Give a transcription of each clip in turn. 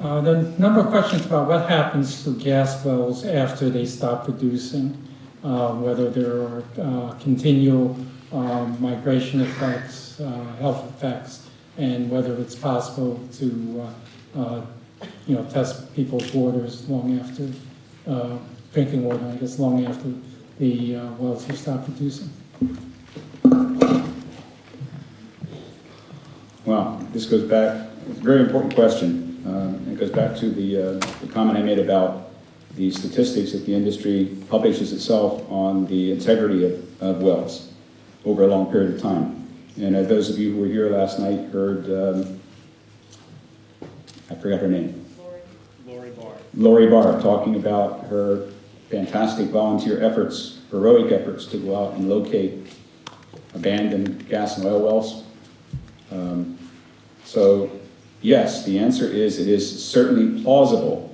There are a number of questions about what happens to gas wells after they stop producing, whether there are continual migration effects, health effects, and whether it's possible to test people's waters long after, drinking water, I guess, long after the wells have stopped producing. Well, this goes back, it's a very important question. It goes back to the comment I made about the statistics that the industry publishes itself on the integrity of wells over a long period of time. And those of you who were here last night heard, I forgot her name. Lori Barr talking about her fantastic volunteer efforts, heroic efforts to go out and locate abandoned gas and oil wells. So yes, the answer is it is certainly plausible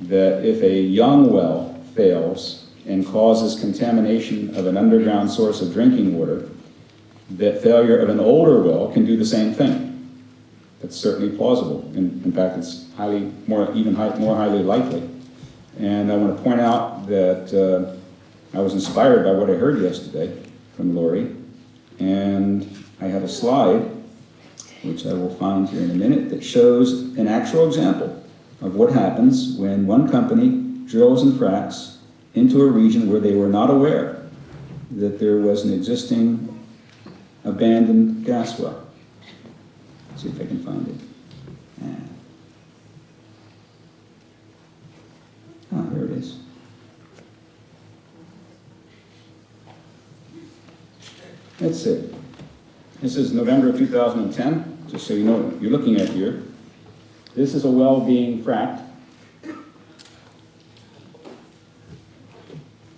that if a young well fails and causes contamination of an underground source of drinking water, that failure of an older well can do the same thing. That's certainly plausible. In fact, it's more highly likely. And I want to point out that I was inspired by what I heard yesterday from Lori, and I have a slide, which I will find here in a minute, that shows an actual example of what happens when one company drills and fracks into a region where they were not aware that there was an existing abandoned gas well. Let's see if I can find it. Here it is. That's it. This is November of 2010, just so you know what you're looking at here. This is a well being fracked.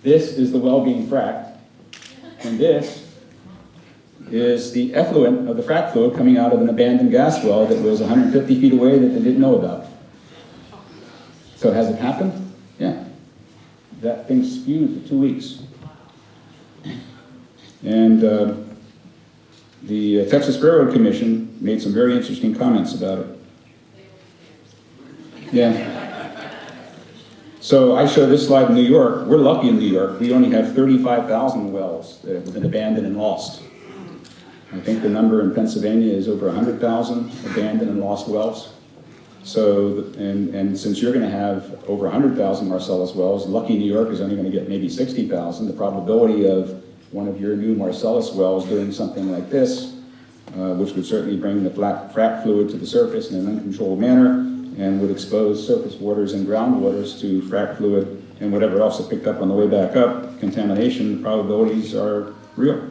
This is the well being fracked. And this is the effluent of the frack fluid coming out of an abandoned gas well that was 150 feet away that they didn't know about. So has it happened? Yeah. That thing spewed for 2 weeks. And the Texas Railroad Commission made some very interesting comments about it. Yeah. So I show this slide in New York. We're lucky in New York. We only have 35,000 wells that have been abandoned and lost. I think the number in Pennsylvania is over 100,000 abandoned and lost wells. So, and since you're going to have over 100,000 Marcellus wells, lucky New York is only going to get maybe 60,000. The probability of one of your new Marcellus wells doing something like this, which would certainly bring the frack fluid to the surface in an uncontrolled manner and would expose surface waters and groundwaters to frack fluid and whatever else it picked up on the way back up, contamination, the probabilities are real.